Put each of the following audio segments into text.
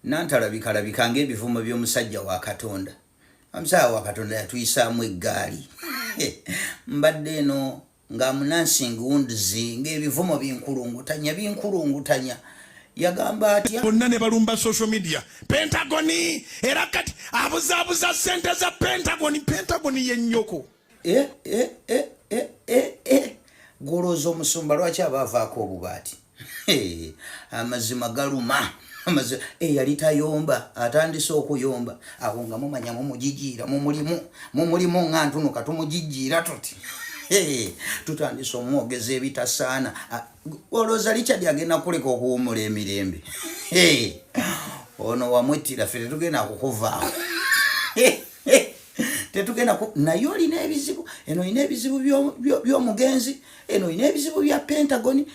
nantalabika ng'ebivumo by'omusajja wa Katonda. Omusajja wa Katonda yatuyisaamu eggaali. Mbadde eno ng'amunansingi wunduzi ng'ebivumo binkulungutanya. Yagamba atya bonna ne balumba social media Pentagoni era kati abuzabuza sente za Pentagoni yennyoko. Goloza omusumba lwaki abaavaako obubaati. Amazima galuma. Yali tayomba atandise okuyomba awo nga mumanya mumugijiira mumulimu nga ntunuka tumugijjiira tuti tutandise omwogeza ebitasaana. Olowooza Richard agenda kuleka okuwummula emirembe. Ono wamwettira ffe tetugenda kukuvaawo. Tetugenda naye olina ebizibu. Eno olina ebizibu by'omugenzi, eno olina ebizibu bya Pentagoni,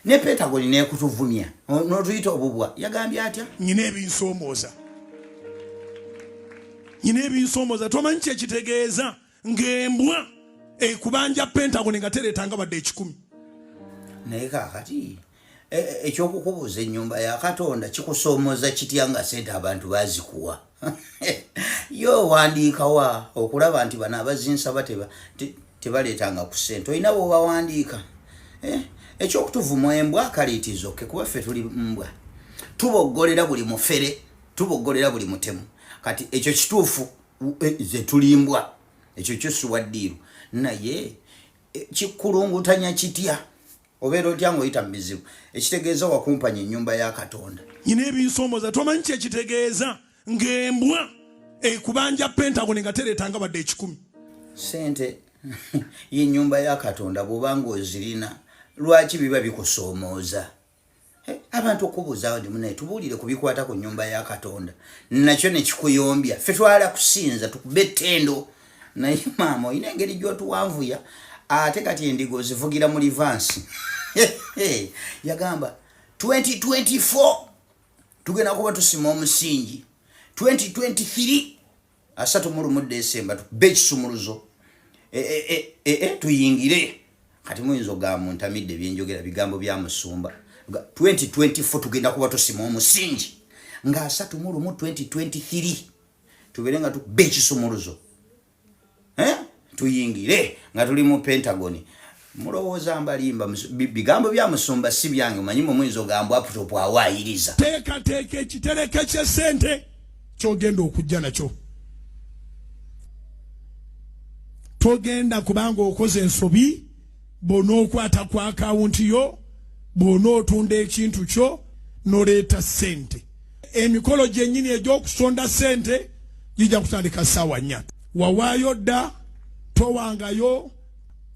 ne Pentagoni n'ekutuvumya n'otuyita obubwa. Yagambye atya? Nyina ebinsomooza tomanyi kyekitegeeza ng'embwa ekubanja Pentagoni nga tereetanga badde 10. Naye kaakati ekyokukubuuza ennyumba ya Katonda kikusomooza kitya nga sente abantu bazikuwa? Yo wandiikawa okulaba nti bano abazinsaba tebaleetanga ku ssente. Olina bw'obawandiika. Ekyokutuvuma embwa kaliitizoke kuba ffe tuli mbwa. Tuboggolera buli mufere, tuboggolera buli mutemu. Kati ekyo kituufu ze tuli mbwa. Ekyo ky'ossuwa ddiiru. Naye kikulungutanya kitya? Obeera otya ng'oyita mu bizibu. Ekitegeeza wakumpanya ennyumba ya Katonda. Nyina ebinsomooza tomanyi kyekitegeeza ng'embwa ekubanja Pentagoni nga tereetanga badde 10. Sente y'ennyumba ya Katonda bw'obanga ozirina lwaki biba bikusoomooza? Abantu okubuuzaawo ndi munaye tubuulire ku bikwata ku nnyumba ya Katonda. Nakyo ne kikuyombya. Ffe twala kusinza tukube ettendo. Naye maama olina engeri gy'otuwanvuya ate kati endigo zivugira mu livansi. Yagamba 2024 tugenda kuba tusima omusingi. 2023 3 December tukube ekisumuluzo. Tuyingire. Kati muyinza ogamba ntamidde byenjogera bigambo bya musumba. 2024 tugenda kuba tusima omusingi. Nga 3 2023 tubeere nga tukube ekisumuluzo. Tuyingire nga tuli mu Pentagoni. Mulowooza mbalimba bigambo bya musumba si byange manyi muyinza ogamba aputopu awaayiriza. Teekateeka ekitereke ky'essente ky'ogenda okujja nakyo. Togenda kubanga okoze ensobi bw'onookwata ku akawunti yo bw'onootunda ekintu kyo n'oleeta ssente. Emikolo gyennyini egy'okusonda ssente gijja kutandika ssaawa 4. Wawaayo dda towangayo.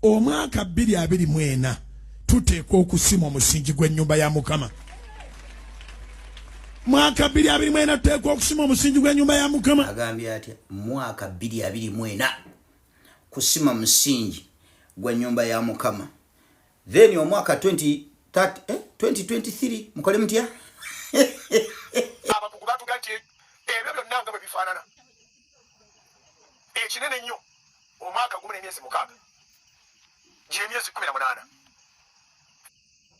Omwaka 2024 tuteeka okusima omusingi gw'ennyumba ya Mukama. Mwaka 2024 tuteeka okusima omusingi gw'ennyumba ya Mukama. Agambye atya mwaka 2024 kusima musingi gw'ennyumba ya Mukama. Then omwaka 2023 mukole mutya? Abakugu batugati ebyo byonna nga bwe bifaanana. Ekinene nnyo omwaka gumu n'emyezi 6. Gy'emyezi 18.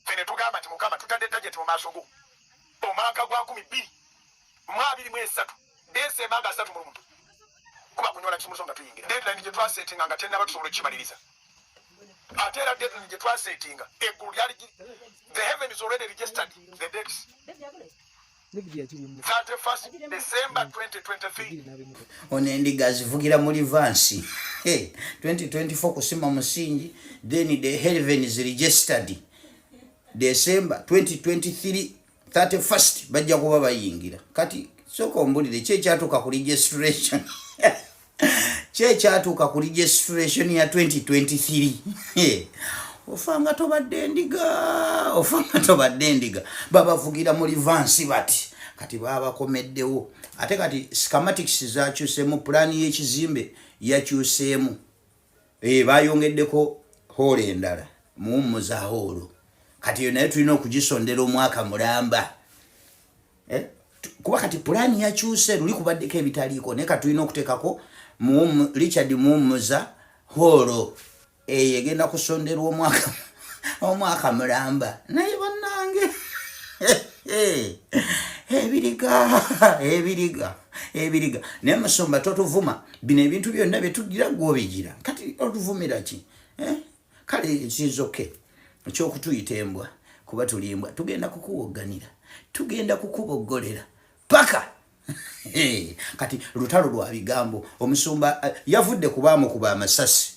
Fene tugamba nti Mukama tutadde tajeti mu maaso go. Omwaka gwa 2023 Desemba nga 3 kuba kunyola kimuso nga tuyingira. Deadline gye twasetinga nga tennaba tusobola okukimaliriza. Ate era deadline gye twasetinga eggulu lyali the heaven is already registered the dates. 31st December 2023. Ono endiga zivugira mu livansi. 2024 kusima musingi. Then the heaven is registered December 2023 31st bajja kuba bayingira. Kati soko mbulire kyekyatuuka ku registration. Kyekyatuuka ku registration ya 2023. Ofanga tobadde endiga. Babavugira mu livansi bati. Kati babakomeddewo. Ate kati schematics zakyuseemu, plan y'ekizimbe yakyuseemu. Bayongeddeko holo endala. Muwummuza holo. Kati yo naye tulina okugisondera omwaka mulamba. Kuba kati plan yakyuse luli kubaddeko ebitaliiko. Naye kati tulina okuteekako Richard muwummuza holo. Egenda kusonderwa omwaka mulamba. Naye bannange ebiriga naye Musumba totuvuma bino ebintu byonna byetugira gwobigira kati otuvumira ki kale kizoke ekyokutuyita embwa kuba tulimbwa tugenda kukuwoganira tugenda kukuboggolera paka kati lutalo lwa bigambo Omusumba yavudde kuba amasasi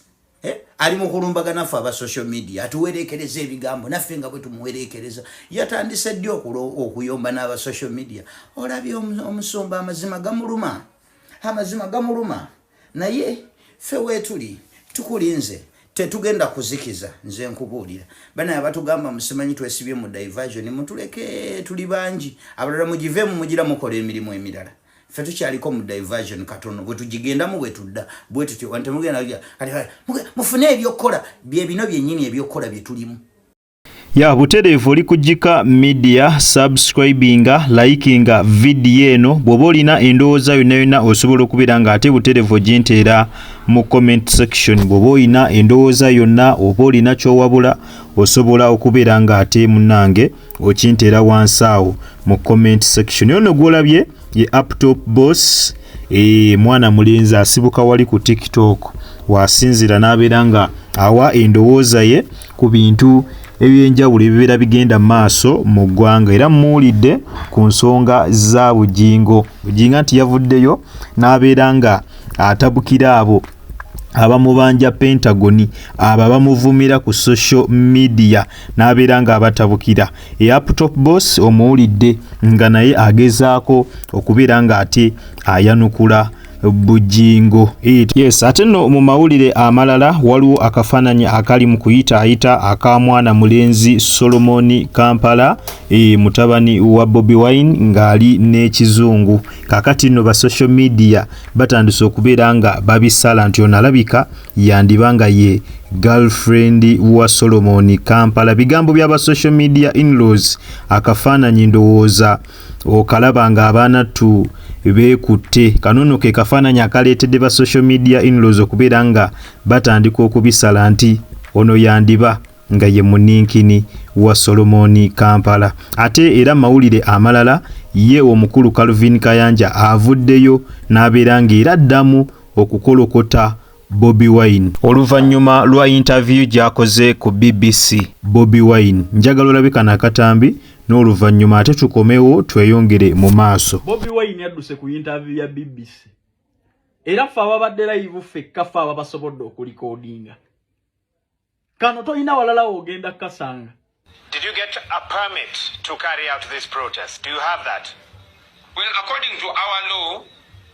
ali mu kulumbaga naffe aba social media atuwerekereza ebigambo naffe nga bwe tumuwerekereza yatandise ddi okuyomba n'aba social media olabye Omusumba amazima gamuluma naye ffe weetuli tukulinze tetugenda kuzikiza nze nkubuulira bana abatugamba musimanyi twesibye mu diversion mutuleke tuli bangi abalala mugivemu mugira mukola emirimu emirala ffe tukyaliko mu diversion katono bwe tugigendamu bwe tudda bwe tutyo wante mugenda mufune ebyokukola bino byennyini ebyokukola bye tulimu ya butereevu oli kujjika media subscribinga likinga video eno bw'oba olina endowooza yonna osobola okubeera nga ate butereevu oginteera mu comment section bw'oba olina endowooza yonna oba olina kyowabula osobola okubeera nga ate munnange okinteera wansi awo mu comment section yono gwolabye ye uptop boss mwana mulenzi asibuka wali ku TikTok wasinzira n'abeera nga awa endowooza ye ku bintu ebyenjawulo ebibeera bigenda maaso mu ggwanga era muwulidde ku nsonga za Bugingo nti yavuddeyo n'abeera nga atabukira abo abamubanja Pentagoni aba bamuvumira ku social media n'abeera nga abatabukira uptop boss omuwulidde nga naye agezaako okubeera nga ate ayanukula Bugingo. Yes, ate no mu mawulire amalala waliwo akafaananyi akali mu kuyitaayita aka mwana mulenzi Solomon Kampala mutabani wa Bobi Wine ng'ali n'ekizungu. Kakati no ba social media batandise okubeera nga babisala nti ono alabika yandibanga ye girlfriend wa Solomon Kampala. Bigambo by'aba social media in-laws akafaananyi ndowooza okalaba nga abaana tu beekutte kanono ke kafaananyi akaleetedde ba social media in-laws okubeera nga batandika okubisala nti ono yandiba nga ye muninkini wa Solomon Kampala. Ate era mawulire amalala ye omukulu Calvin Kayanja avuddeyo n'abeera nga era addamu okukolokota Bobi Wine oluvannyuma lwa interview gy'akoze ku BBC. Bobi Wine njagala olabika n'akatambi n'oluvannyuma ate tukomewo tweyongere mu maaso. Bobi Wine yadduse ku interview ya BBC era ffe ababadde live ffekka ffe ababasobodde okulikodinga kano tolina walala ogenda kasanga. Did you get a permit to carry out this protest? Do you have that? Well, according to our law,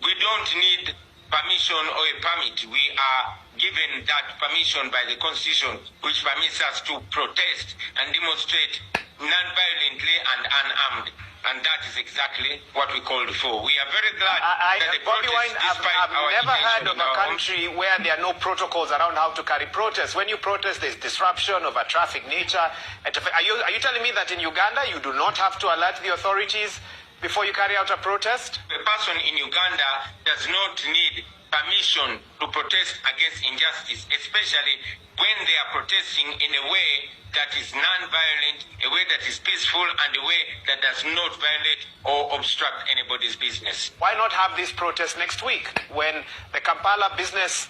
we don't need permission or a permit. We are given that permission by the Constitution, which permits us to protest and demonstrate non-violently and unarmed. And that is exactly what we called for. We are very glad that the protest, despite our never heard of in a our country where there are no protocols around how to carry protests. When you protest, there's disruption of a traffic nature. Are you telling me that in Uganda you do not have to alert the authorities before you carry out a protest? The person in Uganda does not need permission to protest against injustice, especially when they are protesting in a way that is non-violent, a way that is peaceful, and a way that does not violate or obstruct anybody's business. Why not have this protest next week when the Kampala business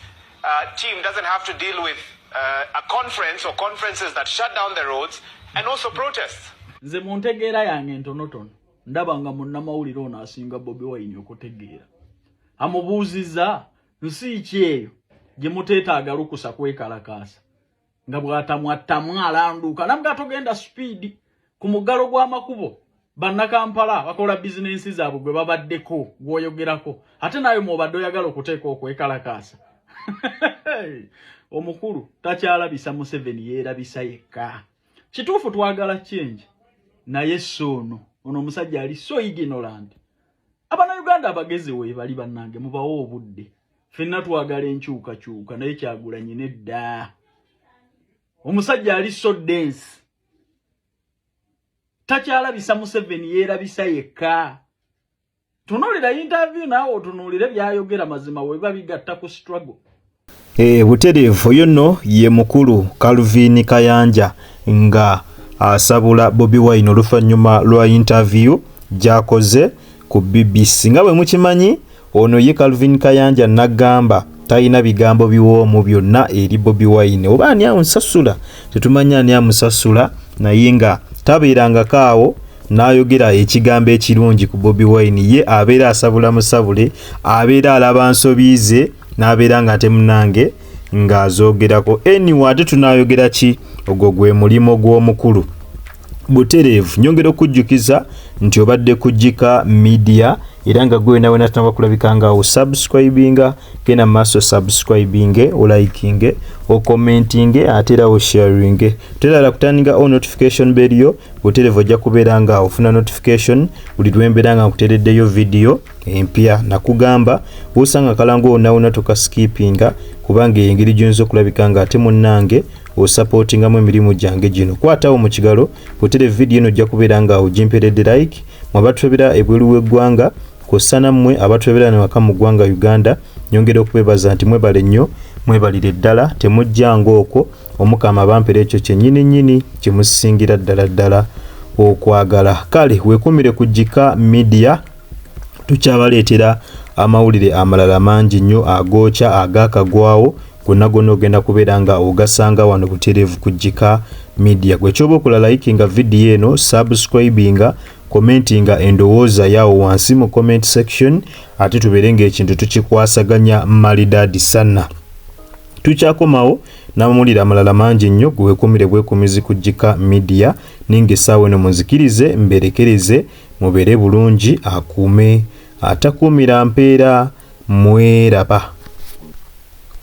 team doesn't have to deal with a conference or conferences that shut down the roads and also protests? Nze muntegeera yange ntonotono ndaba nga munnamawulire ono asinga Bobi Wine okutegeera. Amubuuziza nsi ki eyo gye muteetaaga lukusa kwekalakaasa nga bw'atamwattamu alanduuka nabwe atogenda speed ku muggalo gw'amakubo bannakampala bakola bizinensi zaabwe gwe babaddeko gw'oyogerako ate naye mw'obadde oyagala okuteeka okwekalakaasa. Omukulu takyalabisa Museveni yeerabisa yekka. Kituufu twagala change naye ono omusajja ali so ignorant. Abannayuganda abagezi we bali bannange mubawo obudde ffenna twagala enkyukakyuka naye Kyagulanyi nedda. Omusajja ali so dense takyalabisa Museveni yeerabisa yekka. Tunuulira interview naawe otunuulire byayogera mazima we babigatta ku struggle. Butereevu yono ye mukulu Calvin Kayanja nga asabula Bobi Wine oluvannyuma lwa interview gyakoze ku BBC. Nga bwe mukimanyi ono ye Calvin Kayanja nagamba talina bigambo biwoomu byonna eri Bobi Wine. Oba ani amusasula tetumanyi ani amusasula, naye nga tabeerangako awo n'ayogera ekigambo ekirungi ku Bobi Wine. Ye abeera asabula musabule, abeera alaba nsobi ze, n'abeera nga temunange ng'azoogerako. Anyway, ate tunaayogera ki? Ogwo gwe mulimo gw'omukulu butereevu. Nyongera okujjukiza nti obadde kujjika media era nga gwe nawe natanga kulabika nga o subscribinga, genda maaso subscribinge, o likinge, o commentinge, ate era o sharinge. Terala kutandika o notification bell yo butereevu ojja kubeera nga ofuna notification buli lwembeera nga nkuteereddeyo video empya. Nakugamba osanga kalango onaawona tokaskipinga kubanga engeri gy'oyinza okulabika nga ate munnange osupportingamu emirimu gyange gino. Kwatawo mu kigalo butereevu video eno ojja kubeera nga ogimperedde like. Mu abatwebera ebweru w'eggwanga kw'ossa mmwe abatwebera ne waka mu ggwanga Uganda, nyongera okubeebaza nti mwebale nnyo, mwebalire ddala, temujjanga okwo. Omukama bampera ekyo kyennyini kye musingira ddala okwagala. Kale weekumire kujjika media, tukyabaleetera amawulire amalala mangi nnyo agookya agaakagwawo gonna ogenda kubeera nga ogasanga wano butereevu kujjika media. Gwe kyoba okola likinga video eno, subscribinga, commentinga endowooza yawo wansi mu comment section, ate tubeere ng'ekintu tukikwasaganya malidaadi sana. Tukyakomawo n'amawulire amalala mangi nnyo. Gwe weekumire bwekumizi kujjika media, ninga essaawa eno munzikirize mberekereze mubeere bulungi, akuume atakuumira mpeera. Mweraba.